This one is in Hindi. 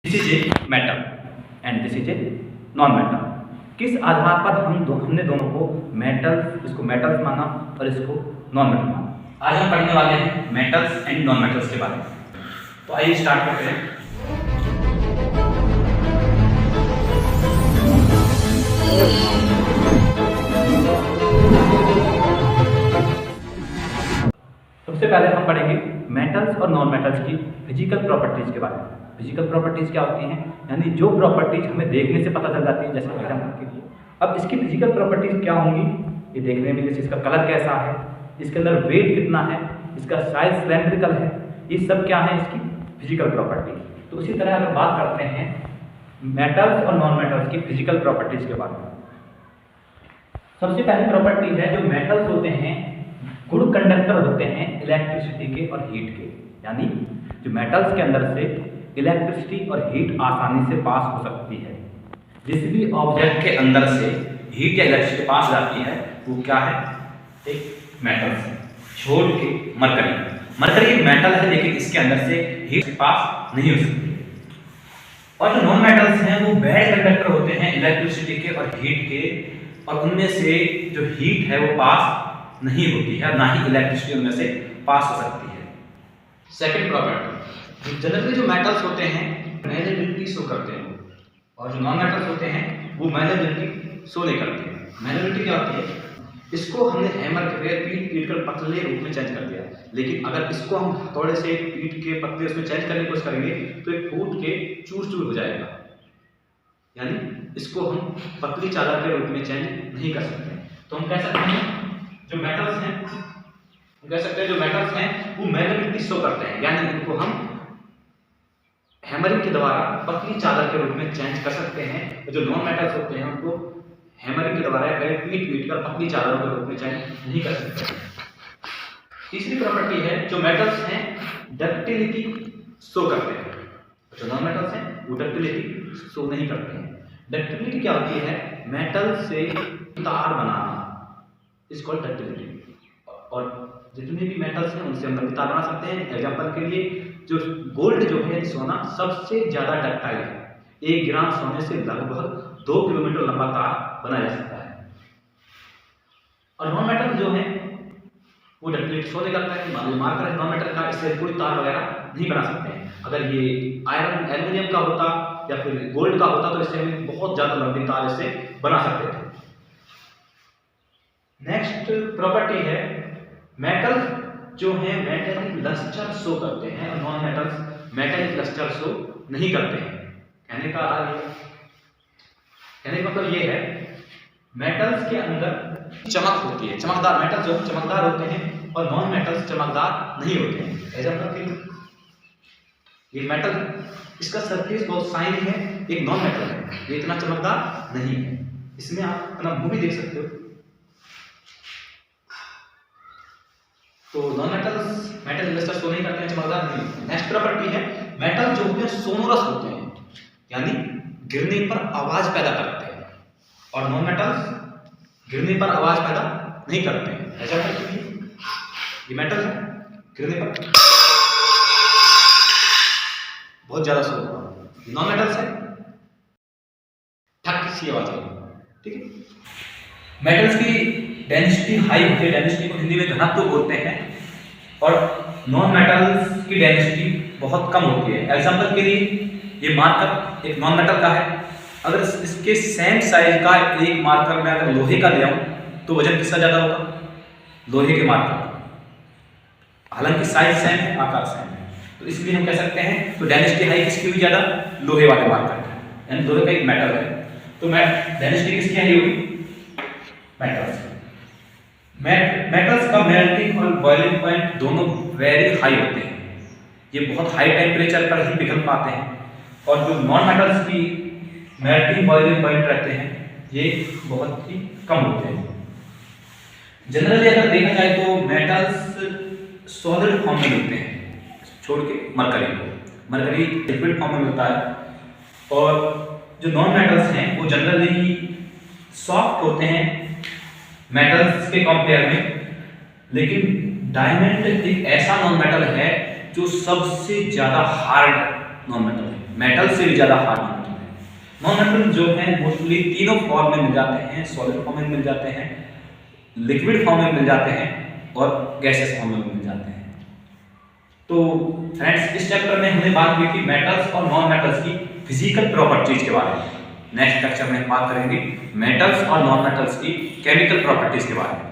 This is a metal and this is a non metal. किस आधार पर हमने दोनों को इसको मेटल्स माना और इसको नॉन मेटल माना। आज हम पढ़ने वाले हैं मेटल्स एंड नॉन मेटल्स के बारे में। तो आइए स्टार्ट करते हैं। सबसे पहले हम पढ़ेंगे मेटल्स और नॉन मेटल्स की फिजिकल प्रॉपर्टीज के बारे में। फिजिकल प्रॉपर्टीज क्या होती हैं, यानी जो प्रॉपर्टीज हमें देखने से पता चल जाती है, जैसे एग्जाम्पल के लिए अब इसकी फिजिकल प्रॉपर्टीज क्या होंगी ये देखने में, जैसे इसका कलर कैसा है, इसके अंदर वेट कितना है, इसका साइज सिलेंड्रिकल है, ये सब क्या है इसकी फिजिकल प्रॉपर्टीज। तो उसी तरह अगर बात करते हैं मेटल्स और नॉन मेटल्स की फिजिकल प्रॉपर्टीज के बारे में, सबसे पहली प्रॉपर्टी है जो मेटल्स होते हैं गुड कंडक्टर होते हैं इलेक्ट्रिसिटी के और हीट के। यानी जो मेटल्स के अंदर से इलेक्ट्रिसिटी और हीट आसानी से पास हो सकती है। जिस भी ऑब्जेक्ट के अंदर से हीट या इलेक्ट्रिसिटी पास जाती है वो क्या है, एक मेटल्स है। छोड़ के मरकरी एक मेटल है, लेकिन इसके अंदर से हीट पास नहीं हो सकती। और जो नॉन मेटल्स हैं वो बैड कंडक्टर होते हैं इलेक्ट्रिसिटी के और हीट के, और उनमें से जो हीट है वो पास नहीं होती है, ना ही इलेक्ट्रिसिटी उनमें से पास हो सकती है। सेकंड प्रॉपर्टी, जनरली जो मेटल्स होते हैं मैलेबिलिटी शो करते हैं और जो नॉन मेटल्स होते हैं वो मैलेबिलिटी शो नहीं करते हैं। मैलेबिलिटी क्या होती है, इसको हमने हैमर के पीट कर पतले रूप में चेंज कर दिया, लेकिन अगर इसको हम थोड़े से पीट के पतले उसमें चेंज करने की कोशिश करेंगे तो ये फूट के चूर चूर हो जाएगा। यानी इसको हम पतली चादर के रूप में चेंज नहीं कर सकते। तो हम कह सकते हैं जो मेटल्स हैं वो मैलेबिलिटी शो करते हैं, यानी इनको हम हैमरिंग के द्वारा पतली चादर के रूप में चेंज कर सकते हैं। और जो नॉन मेटल्स होते हैं उनको हैमरिंग के द्वारा पीट कर पतली चादरों के रूप में चेंज नहीं कर सकते। तीसरी प्रॉपर्टी है जो मेटल्स हैं डक्टिलिटी शो करते हैं, जो नॉन मेटल्स हैं वो डक्टिलिटी शो नहीं करते हैं। डक्टिलिटी क्या होती है, मेटल से तार बनाना, इसको डक्टिलिटी। और जितने भी मेटल्स हैं उनसे हम तार बना सकते हैं। एग्जांपल के लिए जो गोल्ड जो है, सोना सबसे ज्यादा डक्टाइल है। 1 ग्राम सोने से लगभग 2 किलोमीटर लंबा तार बनाया जा सकता है। और नॉन मेटल जो है वो डक्टिलिटी शो नहीं करता है। मार्कर है नॉन मेटल का, इससे कोई तार वगैरह नहीं बना सकते हैं। अगर ये आयरन एल्यूमिनियम का होता या फिर गोल्ड का होता तो इससे हम बहुत ज्यादा लंबी तार इससे बना सकते थे। नेक्स्ट प्रॉपर्टी है मेटल्स जो है मेटेलिक लस्टर शो करते हैं और non metals metallic lustre show नहीं करते हैं। कहने का मतलब ये है मेटल्स के अंदर चमक होती है, चमकदार मेटल जो चमकदार होते हैं और नॉन मेटल्स चमकदार नहीं होते हैं। एग्जांपल के लिए ये मेटल, इसका सरफेस बहुत शाइनी है, एक नॉन मेटल है, ये इतना चमकदार नहीं है। इसमें आप अपना मुंह भी देख सकते हो। तो non metals metal lustre show नहीं करते हैं, चमकदार नहीं होते हैं। नेक्स्ट प्रॉपर्टी है मेटल जो होते हैं सोनोरस होते हैं, यानी गिरने पर आवाज पैदा करते हैं, और नॉन मेटल्स गिरने पर आवाज पैदा नहीं करते हैं। एग्जांपल के लिए ये मेटल है, गिरने पर बहुत ज्यादा शोर होगा। नॉन मेटल्स है ठक सी आवाज आएगी। ठीक है। मेटल्स की डेंसिटी हाई होती है, डेंसिटी को हिंदी में घनत्व बोलते हैं, और नॉन मेटल्स की डेंसिटी बहुत कम होती है। एग्जांपल के लिए ये मार्कर एक नॉन मेटल का है, अगर इसके सेम साइज का एक मार्कर मैं अगर लोहे का ले आऊं तो वजन किसका ज्यादा होगा, लोहे के मार्कर। हालांकि साइज सेम है, आकार सेम है, तो इसलिए हम कह सकते हैं तो डेंसिटी हाई किसकी हुई ज्यादा, लोहे वाले मार्कर की, यानी लोहे का एक मेटल है तो डेंसिटी किसकी हाई होगी, मेटल्स। मेटल्स का मेल्टिंग और बॉइलिंग पॉइंट दोनों वेरी हाई होते हैं, ये बहुत हाई टेम्परेचर पर ही पिघल पाते हैं। और जो नॉन मेटल्स की मेल्टिंग बॉइलिंग पॉइंट रहते हैं ये बहुत ही कम होते हैं। जनरली अगर देखा जाए तो मेटल्स सॉलिड फॉर्म में मिलते हैं, छोड़ के मरकरी लिक्विड फॉर्म में मिलता है। और जो नॉन मेटल्स हैं वो जनरली सॉफ्ट होते हैं मेटल्स के कंपेयर में, लेकिन डायमंड एक ऐसा नॉन मेटल है जो सबसे ज्यादा हार्ड नॉन मेटल है। मेटल से भी ज़्यादा हार्ड होते हैं। नॉन मेटल जो है मोस्टली तीनों फॉर्म में मिल जाते हैं, सॉलिड फॉर्म में मिल जाते हैं, लिक्विड फॉर्म में मिल जाते हैं और गैसेस फॉर्म में मिल जाते हैं। तो फ्रेंड्स, इस चैप्टर में हमने बात की थी मेटल्स और नॉन मेटल्स की फिजिकल प्रॉपर्टीज के बारे में। नेक्स्ट लेक्चर में बात करेंगे मेटल्स और नॉन मेटल्स की केमिकल प्रॉपर्टीज के बारे में।